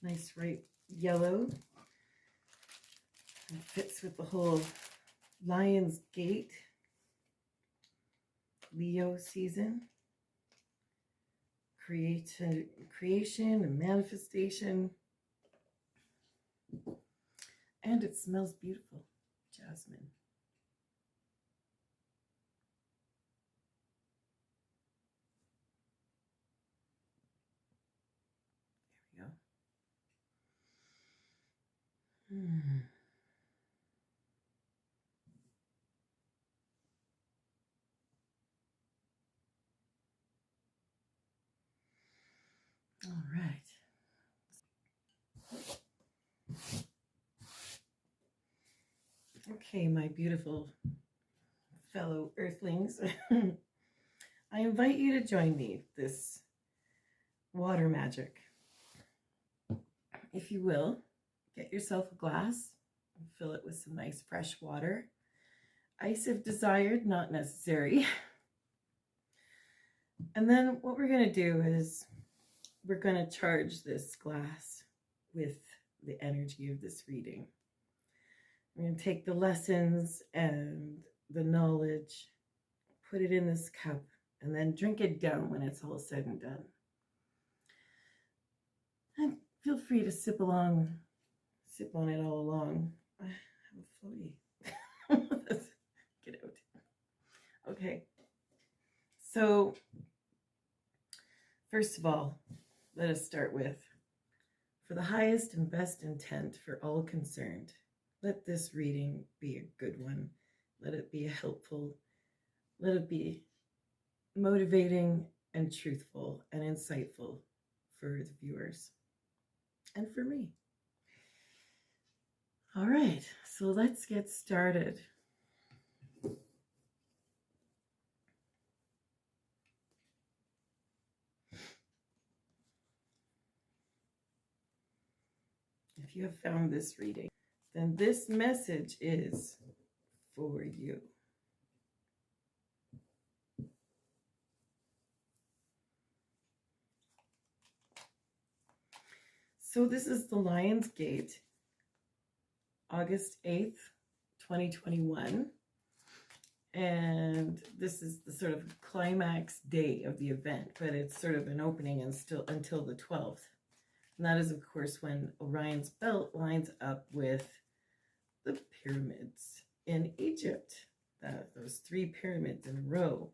Nice bright yellow. It fits with the whole Lion's Gate Leo season. Creation and manifestation. And it smells beautiful. Jasmine. There we go. All right. Okay, my beautiful fellow earthlings. I invite you to join me this water magic. If you will, get yourself a glass and fill it with some nice fresh water. Ice if desired, not necessary. And then what we're going to do is we're going to charge this glass with the energy of this reading. We're going to take the lessons and the knowledge, put it in this cup, and then drink it down when it's all said and done. And feel free to sip on it all along. I have a floaty. Get out. Okay. So, first of all, let us start with, for the highest and best intent for all concerned, let this reading be a good one. Let it be helpful. Let it be motivating and truthful and insightful for the viewers and for me. All right, so let's get started. If you have found this reading, then this message is for you. So this is the Lion's Gate, August 8th, 2021. And this is the sort of climax day of the event, but it's sort of an opening and still until the 12th. And that is, of course, when Orion's belt lines up with the pyramids in Egypt, those 3 pyramids in a row.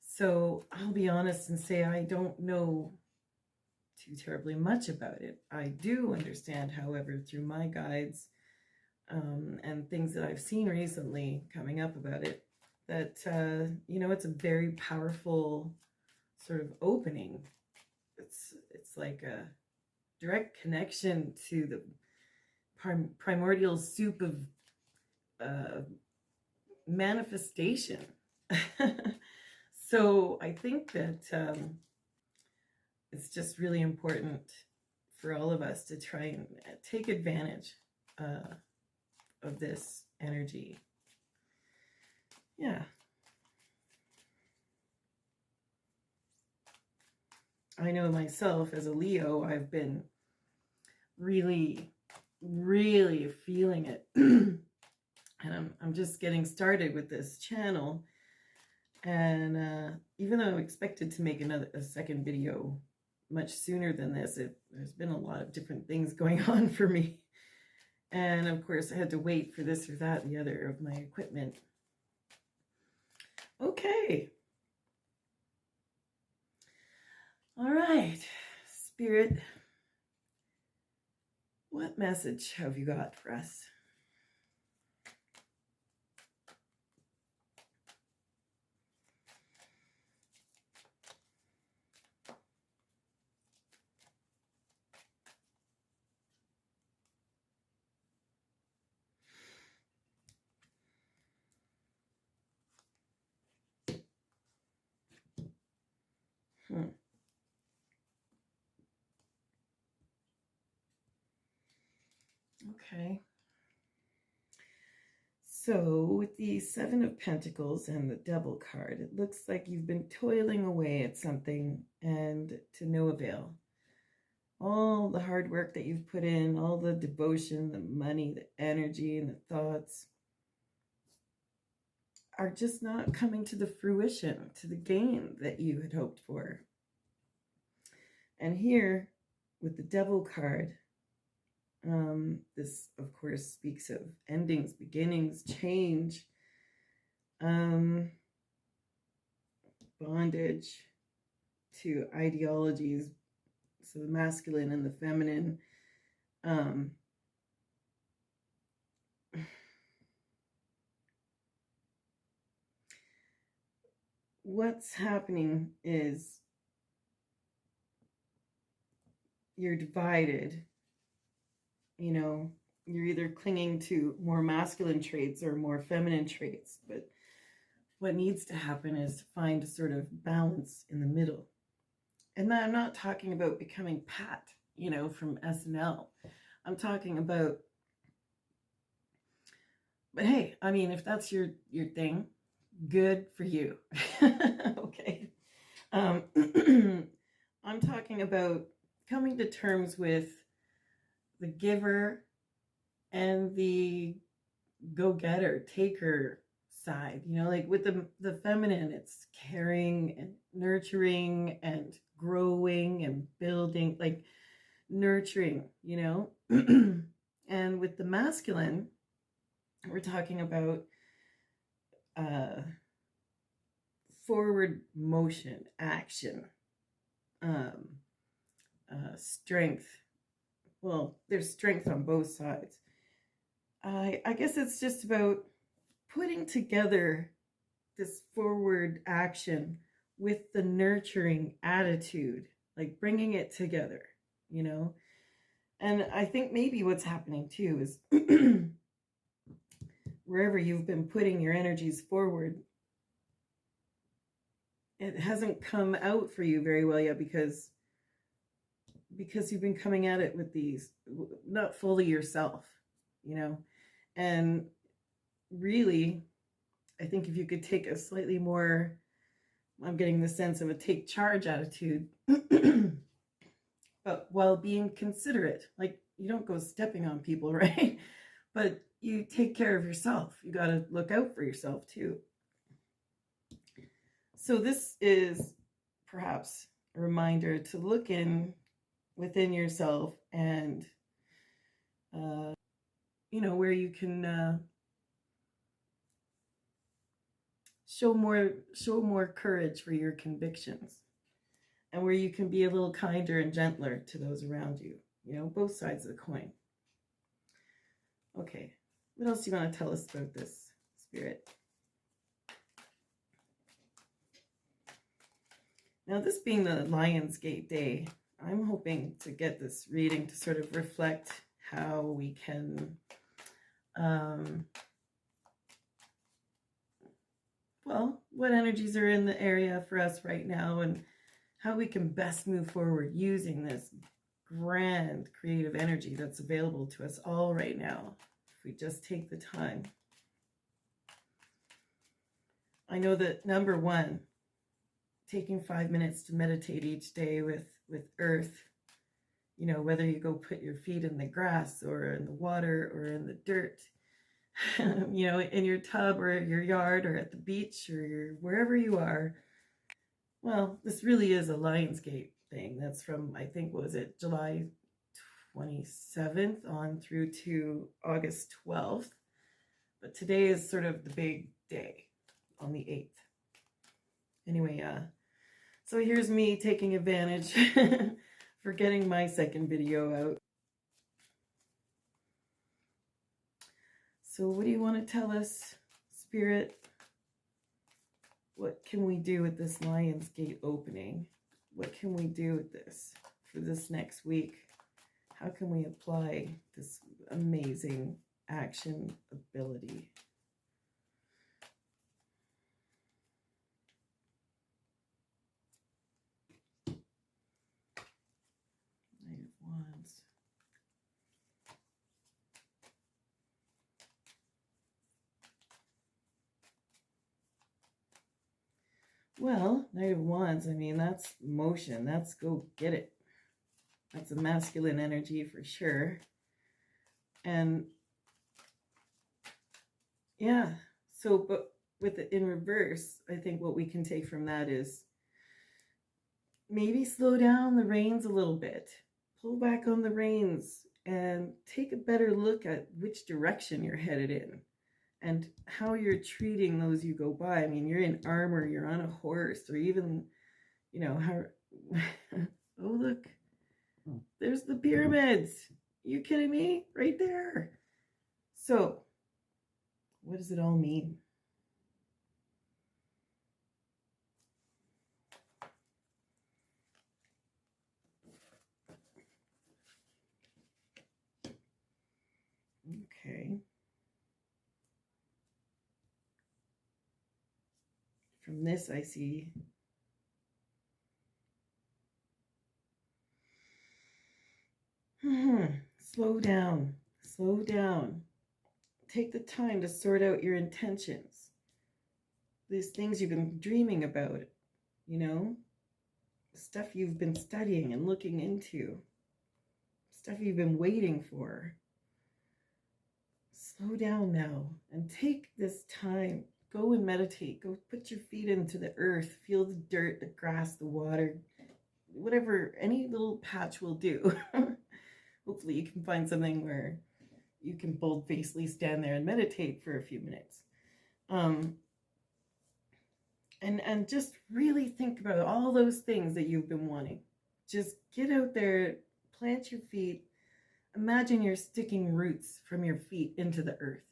So I'll be honest and say I don't know too terribly much about it. I do understand, however, through my guides and things that I've seen recently coming up about it, that, you know, it's a very powerful sort of opening. It's like a direct connection to the primordial soup of manifestation. So I think that it's just really important for all of us to try and take advantage of this energy. Yeah. I know myself as a Leo, I've been really, really feeling it. And I'm just getting started with this channel. And even though I expected to make a second video much sooner than this, there's been a lot of different things going on for me. And of course, I had to wait for this or that and the other of my equipment. Okay. All right, Spirit, what message have you got for us? Okay. So with the 7 of Pentacles and the Devil card, it looks like you've been toiling away at something and to no avail. all the hard work that you've put in, all the devotion, the money, the energy, and the thoughts are just not coming to the fruition, to the gain that you had hoped for. And here, with the Devil card, this, of course, speaks of endings, beginnings, change, bondage to ideologies, so the masculine and the feminine. What's happening is you're divided. You know, you're either clinging to more masculine traits or more feminine traits, but what needs to happen is to find a sort of balance in the middle. And I'm not talking about becoming Pat, you know, from SNL. I'm talking about, but hey, I mean, if that's your thing, good for you. Okay. I'm talking about coming to terms with the giver and the go-getter, taker side. You know, like with the feminine, it's caring and nurturing and growing and building, like nurturing, you know. And with the masculine, we're talking about forward motion, action, strength. Well, there's strength on both sides. I guess it's just about putting together this forward action with the nurturing attitude, like bringing it together, you know. And I think maybe what's happening too is wherever you've been putting your energies forward, it hasn't come out for you very well yet because you've been coming at it with these, not fully yourself, you know. And really, I think if you could take a slightly more, I'm getting the sense of a take charge attitude, but while being considerate, like you don't go stepping on people, right? But you take care of yourself. You got to look out for yourself too. So this is perhaps a reminder to look within yourself and, you know, where you can show more courage for your convictions, and where you can be a little kinder and gentler to those around you, you know, both sides of the coin. Okay, what else do you want to tell us about this, Spirit? Now, this being the Lionsgate Day, I'm hoping to get this reading to sort of reflect how we can, well, what energies are in the area for us right now and how we can best move forward using this grand creative energy that's available to us all right now, if we just take the time. I know that number one, taking 5 minutes to meditate each day with earth, you know, whether you go put your feet in the grass or in the water or in the dirt, you know, in your tub or your yard or at the beach or wherever you are. Well, this really is a Lionsgate thing. That's from, I think, what was it, July 27th on through to August 12th. But today is sort of the big day on the 8th. Anyway, so here's me taking advantage for getting my second video out. So what do you want to tell us, Spirit? What can we do with this Lionsgate opening? What can we do with this for this next week? How can we apply this amazing action ability? Knight of Wands. Well, Knight of Wands, I mean, that's motion. That's go get it. That's a masculine energy for sure. And yeah, so, but with it in reverse, I think what we can take from that is maybe slow down the reins a little bit, pull back on the reins, and take a better look at which direction you're headed in and how you're treating those you go by. I mean, you're in armor, you're on a horse, or even, you know, how. Oh, look, there's the pyramids. You kidding me? Right there. So, what does it all mean? Okay. From this, I see slow down, slow down. Take the time to sort out your intentions. These things you've been dreaming about, you know, stuff you've been studying and looking into, stuff you've been waiting for. Slow down now and take this time. Go and meditate. Go put your feet into the earth. Feel the dirt, the grass, the water, whatever, any little patch will do. Hopefully you can find something where you can bold-facedly stand there and meditate for a few minutes. And just really think about all those things that you've been wanting. Just get out there, plant your feet. Imagine you're sticking roots from your feet into the earth.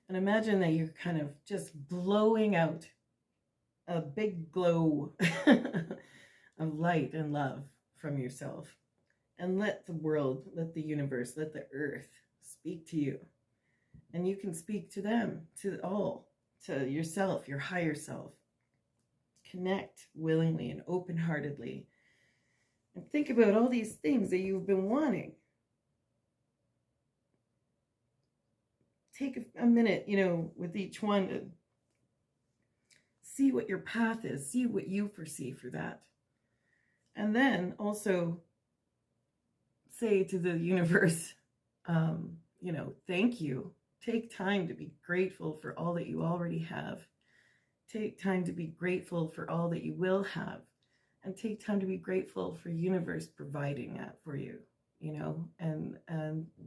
And imagine that you're kind of just blowing out a big glow of light and love from yourself. And let the world, let the universe, let the earth speak to you. And you can speak to them, to all, to yourself, your higher self. Connect willingly and open-heartedly. And think about all these things that you've been wanting. Take a minute, you know, with each one to see what your path is, see what you foresee for that. And then also say to the universe, you know, thank you. Take time to be grateful for all that you already have. Take time to be grateful for all that you will have. And take time to be grateful for universe providing that for you, you know, and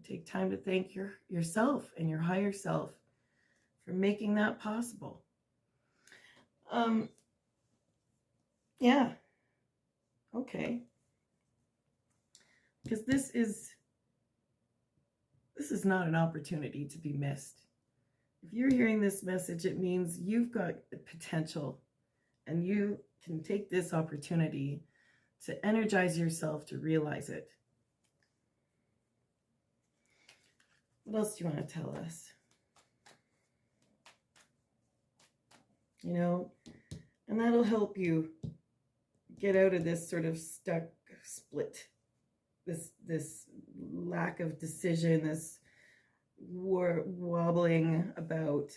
take time to thank yourself and your higher self for making that possible. Yeah. Okay. Because this is not an opportunity to be missed. If you're hearing this message, it means you've got the potential and you can take this opportunity to energize yourself to realize it. What else do you want to tell us? You know, and that'll help you get out of this sort of stuck split, this lack of decision, this wobbling about,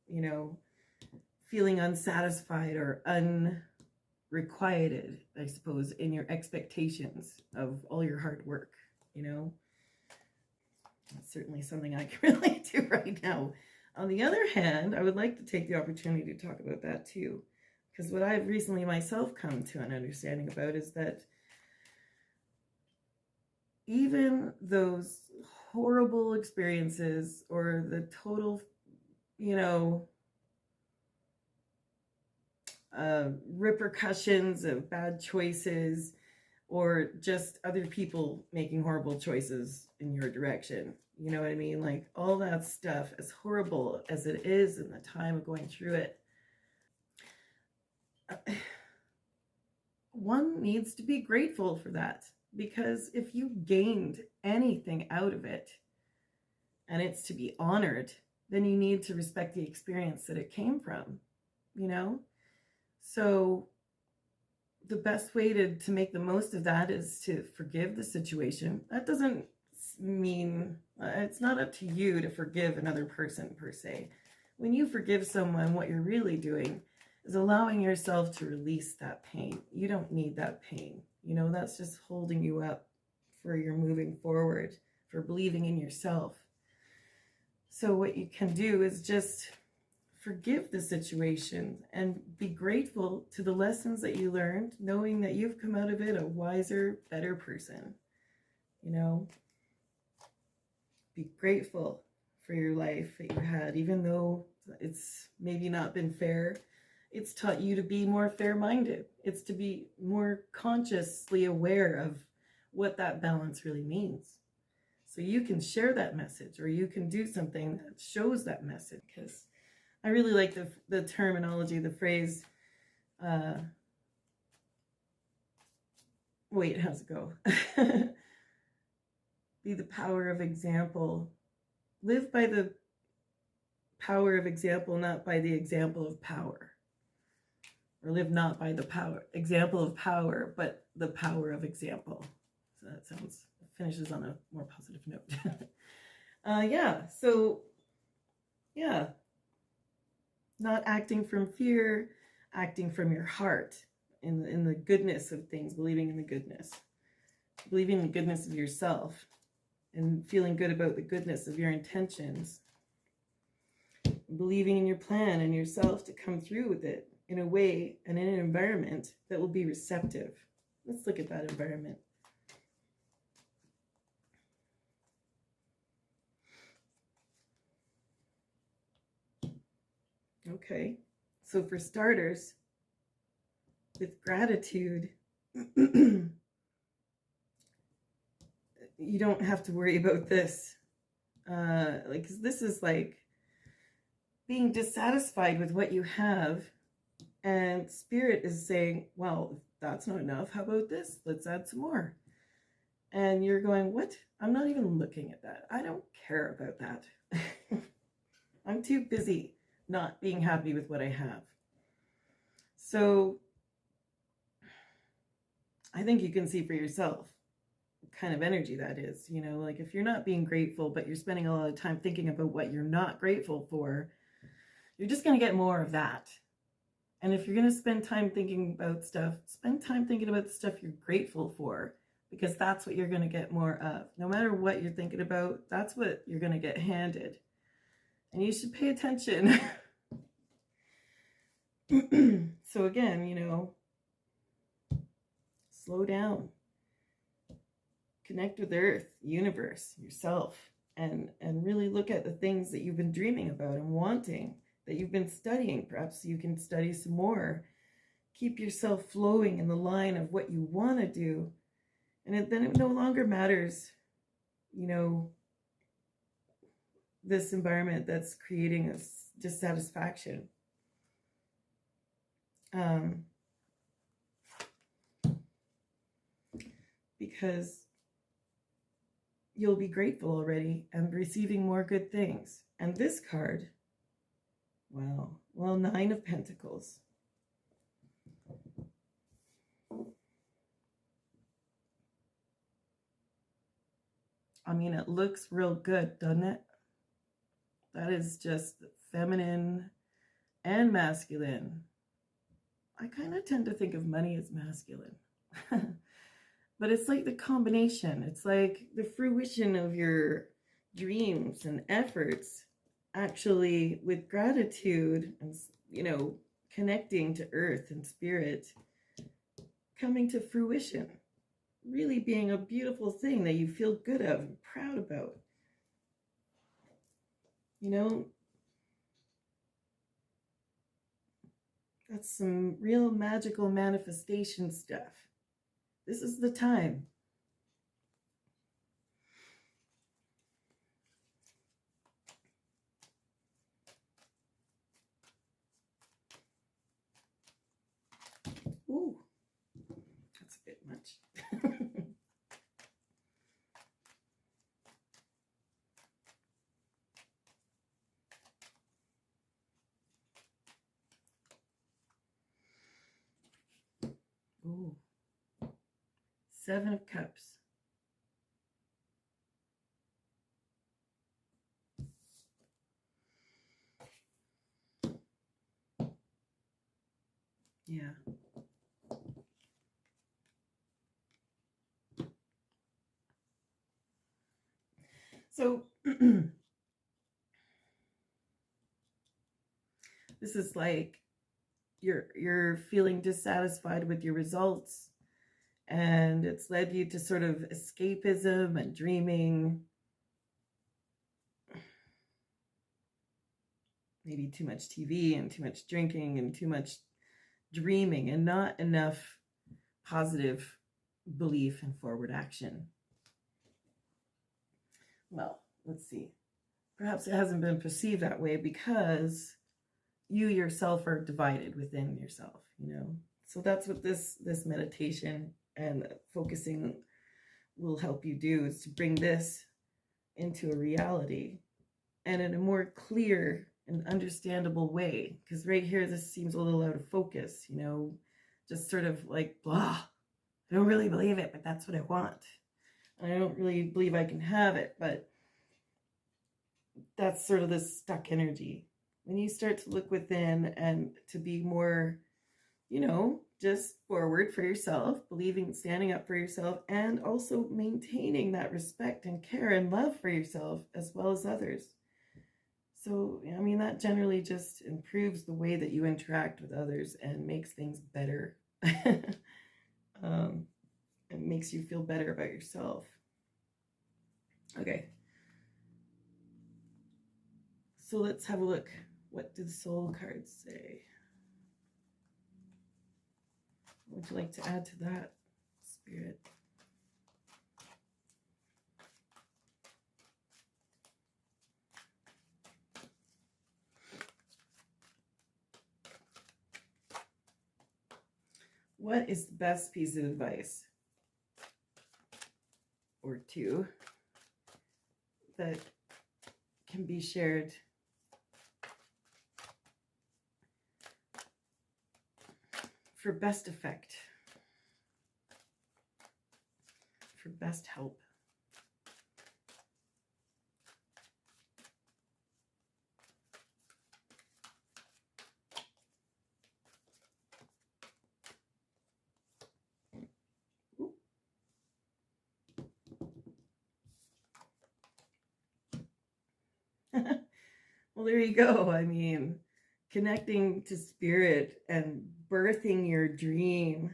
you know, feeling unsatisfied or unrequited, I suppose, in your expectations of all your hard work, you know. That's certainly something I can relate to right now. On the other hand, I would like to take the opportunity to talk about that too, because what I've recently myself come to an understanding about is that even those horrible experiences or the total, you know, repercussions of bad choices or just other people making horrible choices in your direction, you know what I mean? Like all that stuff, as horrible as it is in the time of going through it, one needs to be grateful for that. Because if you gained anything out of it and it's to be honored, then you need to respect the experience that it came from, you know? So the best way to make the most of that is to forgive the situation. That doesn't mean, it's not up to you to forgive another person per se. When you forgive someone, what you're really doing is allowing yourself to release that pain. You don't need that pain. You know, that's just holding you up for your moving forward, for believing in yourself. So what you can do is just forgive the situation and be grateful to the lessons that you learned, knowing that you've come out of it a wiser, better person. You know, be grateful for your life that you had, even though it's maybe not been fair. It's taught you to be more fair-minded. It's to be more consciously aware of what that balance really means. So you can share that message, or you can do something that shows that message. Because I really like the terminology, the phrase, wait, how's it go? Be the power of example. Live by the power of example, not by the example of power. Or live not by the example of power, but the power of example. So that finishes on a more positive note. Not acting from fear, acting from your heart, in the goodness of things, believing in the goodness of yourself, and feeling good about the goodness of your intentions, believing in your plan and yourself to come through with it in a way and in an environment that will be receptive. Let's look at that environment. Okay, so for starters, with gratitude, you don't have to worry about this. Like, 'cause this is like being dissatisfied with what you have, and Spirit is saying, well, that's not enough. How about this? Let's add some more. And you're going, what? I'm not even looking at that. I don't care about that. I'm too busy not being happy with what I have. So I think you can see for yourself what kind of energy that is. You know, like if you're not being grateful, but you're spending a lot of time thinking about what you're not grateful for, you're just going to get more of that. And if you're going to spend time thinking about stuff, spend time thinking about the stuff you're grateful for, because that's what you're going to get more of. No matter what you're thinking about, that's what you're going to get handed. And you should pay attention. So again, you know, slow down. Connect with Earth, universe, yourself, and really look at the things that you've been dreaming about and wanting, that you've been studying. Perhaps you can study some more. Keep yourself flowing in the line of what you want to do. And then it no longer matters, you know, this environment that's creating this dissatisfaction. Because you'll be grateful already and receiving more good things. And this card, wow, well, 9 of Pentacles. I mean, it looks real good, doesn't it? That is just feminine and masculine. I kind of tend to think of money as masculine. But it's like the combination. It's like the fruition of your dreams and efforts actually, with gratitude and, you know, connecting to Earth and Spirit, coming to fruition. Really being a beautiful thing that you feel good of and proud about. You know, that's some real magical manifestation stuff. This is the time. Ooh, that's a bit much. Ooh. 7 of Cups. Yeah. So this is like you're feeling dissatisfied with your results, and it's led you to sort of escapism and dreaming, maybe too much TV and too much drinking and too much dreaming and not enough positive belief and forward action. Well, let's see. Perhaps it hasn't been perceived that way because you yourself are divided within yourself, you know. So that's what this meditation and focusing will help you do, is to bring this into a reality and in a more clear and understandable way. Because right here, this seems a little out of focus, you know, just sort of like, blah, I don't really believe it, but that's what I want. And I don't really believe I can have it, but that's sort of this stuck energy. When you start to look within and to be more, you know, just forward for yourself, believing, standing up for yourself, and also maintaining that respect and care and love for yourself as well as others. So, I mean, that generally just improves the way that you interact with others and makes things better. It makes you feel better about yourself. Okay. So let's have a look. What do the soul cards say? What would you like to add to that, Spirit? What is the best piece of advice, or two, that can be shared for best effect, for best help? Well, there you go. I mean, connecting to spirit and birthing your dream,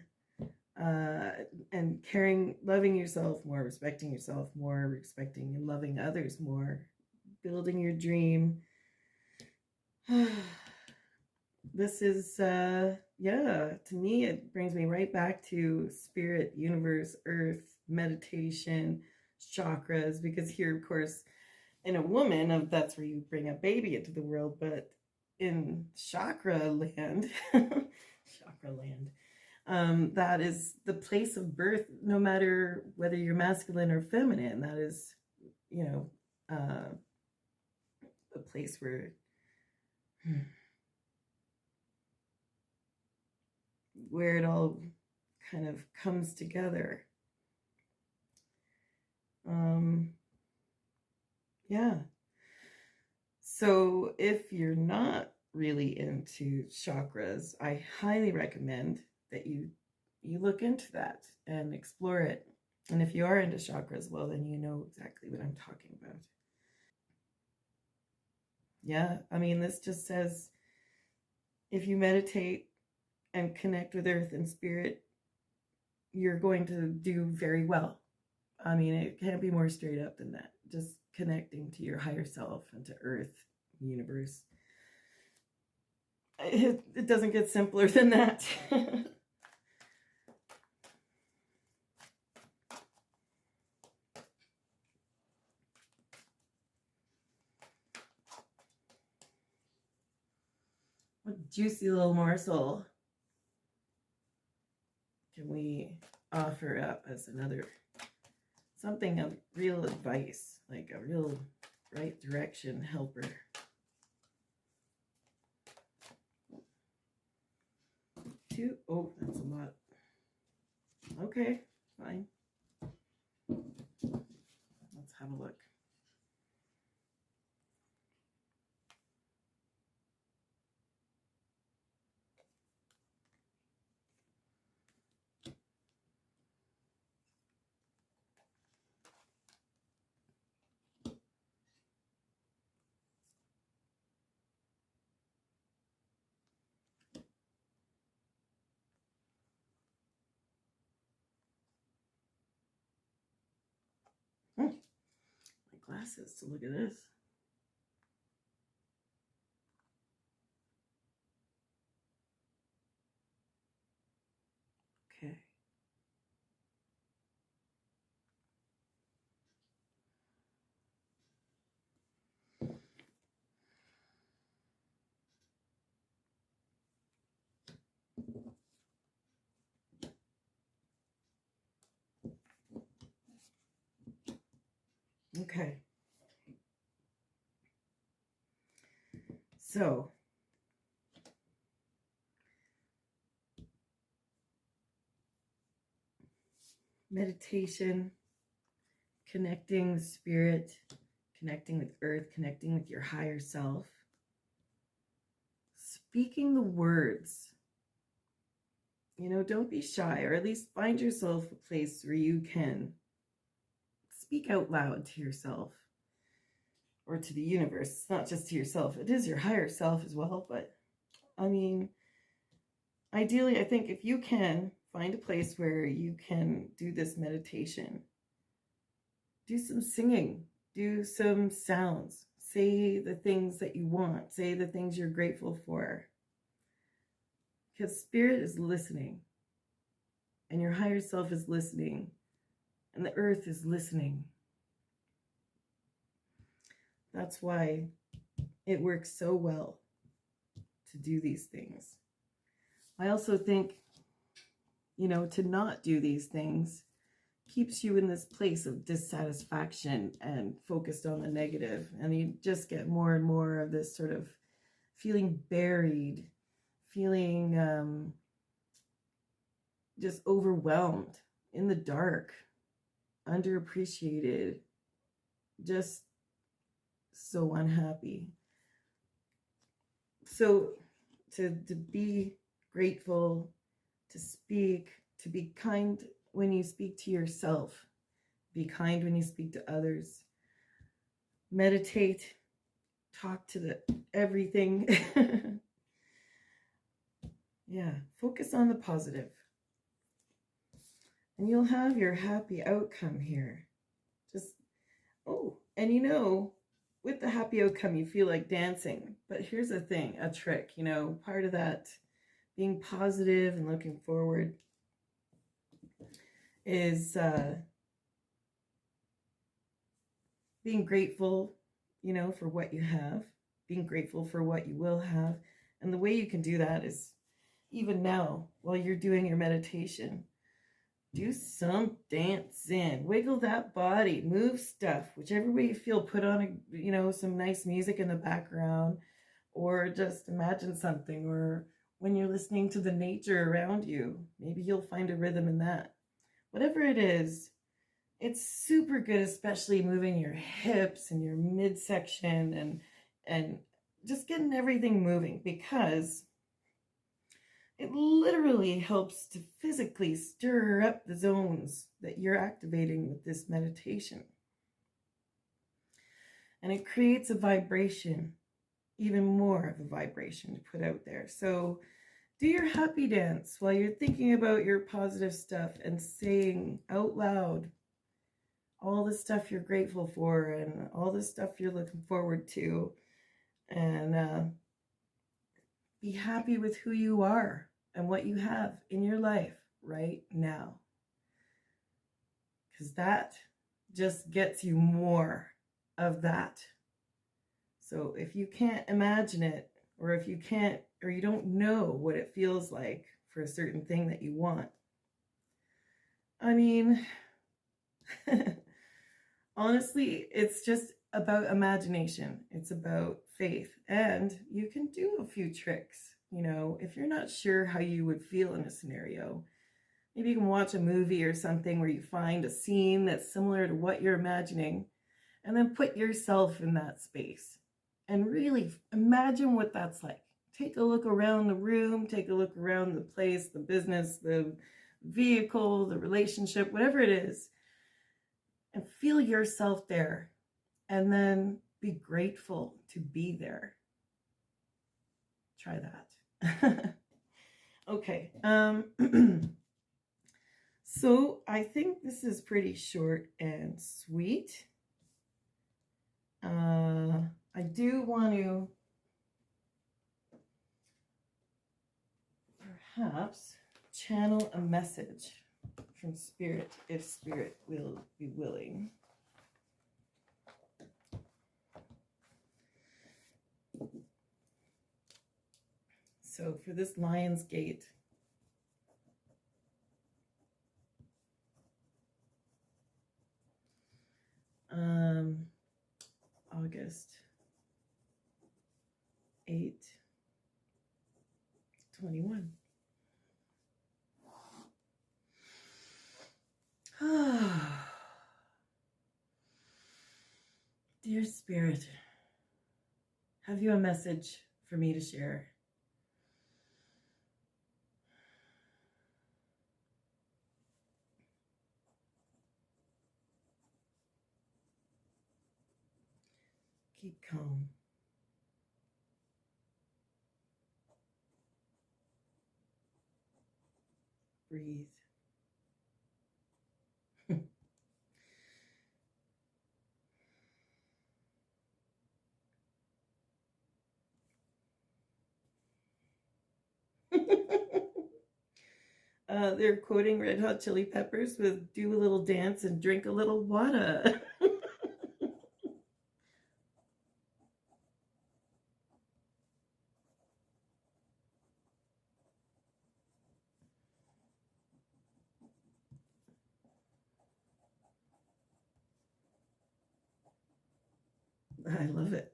and caring, loving yourself more, respecting yourself more, respecting and loving others more, building your dream. This is, yeah, to me, it brings me right back to spirit, universe, earth, meditation, chakras, because here, of course, in a woman, that's where you bring a baby into the world, but in chakra land, chakra land, that is the place of birth, no matter whether you're masculine or feminine. That is, you know, a place where it all kind of comes together. Yeah. So if you're not really into chakras, I highly recommend that you look into that and explore it. And if you are into chakras, well, then you know exactly what I'm talking about. Yeah, I mean, this just says if you meditate and connect with earth and spirit, you're going to do very well. I mean, it can't be more straight up than that. Just connecting to your higher self and to earth, universe. It doesn't get simpler than that. What juicy little morsel can we offer up as another, something of real advice, like a real right direction helper? Two. Oh, that's a lot. Okay, fine. Let's have a look. My glasses to look at this. Okay. Okay. So, meditation, connecting with spirit, connecting with earth, connecting with your higher self, speaking the words. You know, don't be shy, or at least find yourself a place where you can speak out loud to yourself or to the universe. It's not just to yourself, it is your higher self as well. But I mean, ideally, I think if you can find a place where you can do this meditation, do some singing, do some sounds, say the things that you want, say the things you're grateful for. Because spirit is listening, and your higher self is listening, and the earth is listening. That's why it works so well to do these things. I also think, you know, to not do these things keeps you in this place of dissatisfaction and focused on the negative. And you just get more and more of this sort of feeling buried, feeling just overwhelmed, in the dark, underappreciated, just so unhappy. So to be grateful, to speak, to be kind when you speak to yourself, be kind when you speak to others, meditate, talk to the everything. Yeah, focus on the positive. And you'll have your happy outcome here. Just, oh, and you know, with the happy outcome, you feel like dancing. But here's a thing, a trick, you know, part of that being positive and looking forward is being grateful, you know, for what you have, being grateful for what you will have. And the way you can do that is even now, while you're doing your meditation, do some dancing, wiggle that body, move stuff, whichever way you feel. Put on, you know, some nice music in the background, or just imagine something, or when you're listening to the nature around you, maybe you'll find a rhythm in that. Whatever it is, it's super good, especially moving your hips and your midsection and just getting everything moving, because it literally helps to physically stir up the zones that you're activating with this meditation. And it creates a vibration, even more of a vibration to put out there. So do your happy dance while you're thinking about your positive stuff and saying out loud all the stuff you're grateful for and all the stuff you're looking forward to. And be happy with who you are and what you have in your life right now. Because that just gets you more of that. So if you can't imagine it, or if you can't, or you don't know what it feels like for a certain thing that you want, I mean, honestly, it's just about imagination. It's about faith. And you can do a few tricks. You know, if you're not sure how you would feel in a scenario, maybe you can watch a movie or something where you find a scene that's similar to what you're imagining, and then put yourself in that space and really imagine what that's like. Take a look around the room, take a look around the place, the business, the vehicle, the relationship, whatever it is, and feel yourself there. And then be grateful to be there. Try that. Okay. So I think this is pretty short and sweet. I do want to perhaps channel a message from Spirit, if Spirit will be willing. So for this Lion's Gate, August 8, 21. Dear Spirit, have you a message for me to share? Keep calm. Breathe. They're quoting Red Hot Chili Peppers with "Do a little dance and drink a little water." I love it.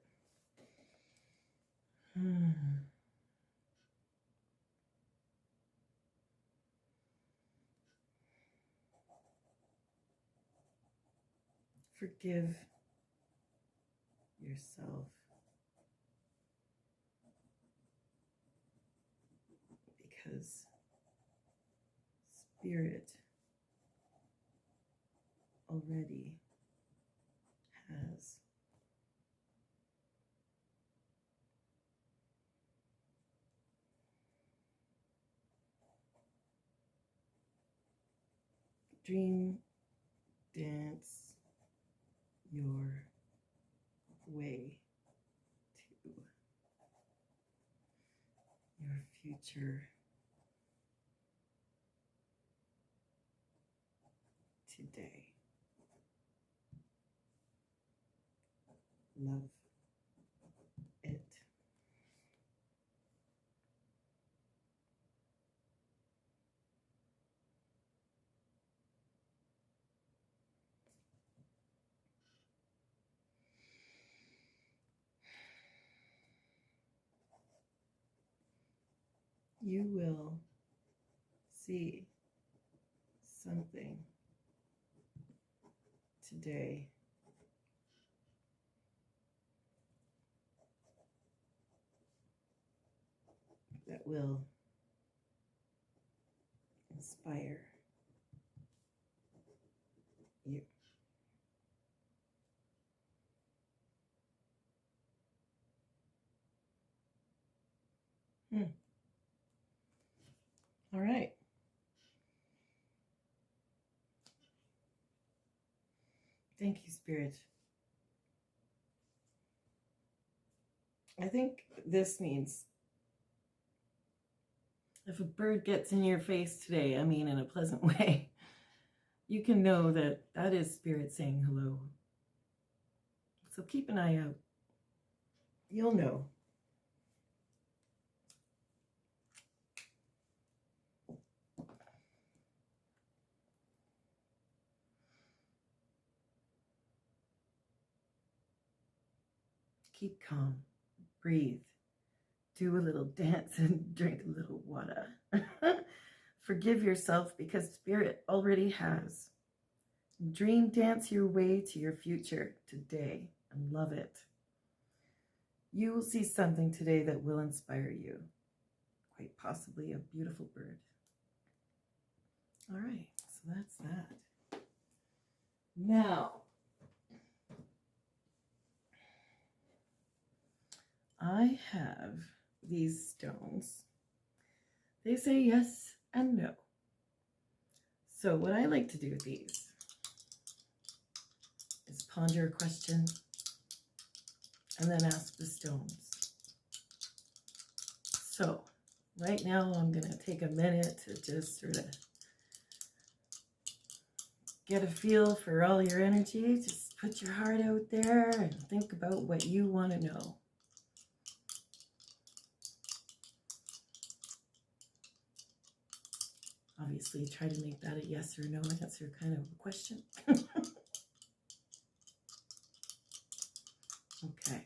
Forgive yourself because Spirit already has. Dream dance your way to your future today. Love it. You will see something today that will inspire you. All right. Thank you, Spirit. I think this means if a bird gets in your face today, I mean in a pleasant way, you can know that that is Spirit saying hello. So keep an eye out. You'll know. Keep calm. Breathe. Do a little dance and drink a little water. Forgive yourself because Spirit already has. Dream dance your way to your future today and love it. You will see something today that will inspire you. Quite possibly a beautiful bird. All right, so that's that. Now, I have these stones. They say yes and no. So what I like to do with these is ponder a question and then ask the stones. So right now I'm going to take a minute to just sort of get a feel for all your energy. Just put your heart out there and think about what you want to know. Obviously, try to make that a yes or no answer kind of a question. Okay.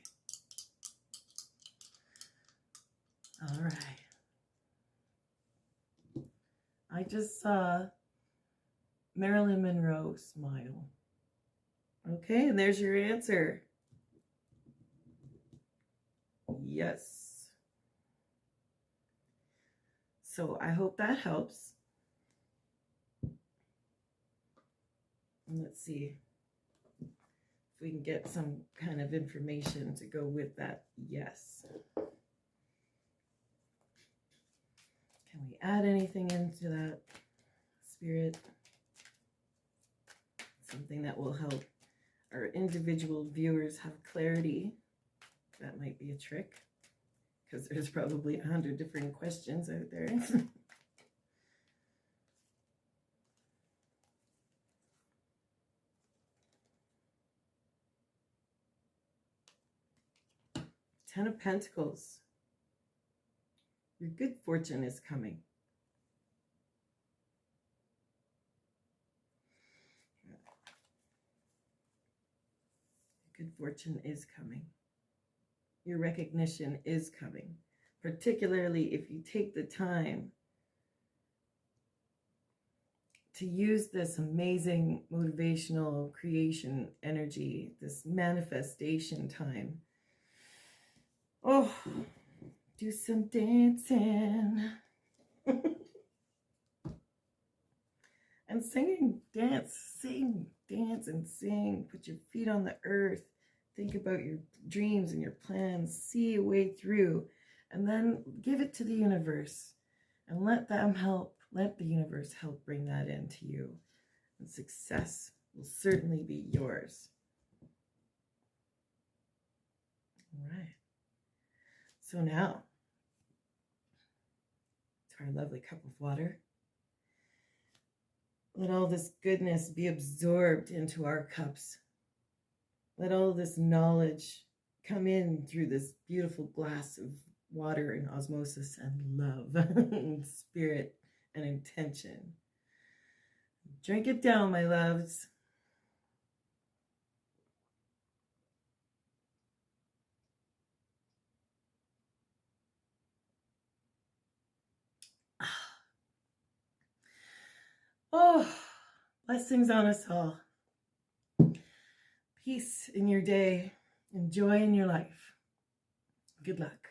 All right. I just saw Marilyn Monroe smile. Okay, and there's your answer. Yes. So I hope that helps. And let's see if we can get some kind of information to go with that yes. Can we add anything into that, Spirit? Something that will help our individual viewers have clarity. That might be a trick, because there's probably 100 different questions out there. 10 of Pentacles. Your good fortune is coming. Good fortune is coming. Your recognition is coming, particularly if you take the time to use this amazing motivational creation energy, this manifestation time. Oh, do some dancing. And singing, dance, sing, dance and sing. Put your feet on the earth. Think about your dreams and your plans. See a way through. And then give it to the universe. And let them help. Let the universe help bring that into you. And success will certainly be yours. All right. So now, to our lovely cup of water. Let all this goodness be absorbed into our cups. Let all this knowledge come in through this beautiful glass of water and osmosis and love and spirit and intention. Drink it down, my loves. Oh, blessings on us all. Peace in your day and joy in your life. Good luck.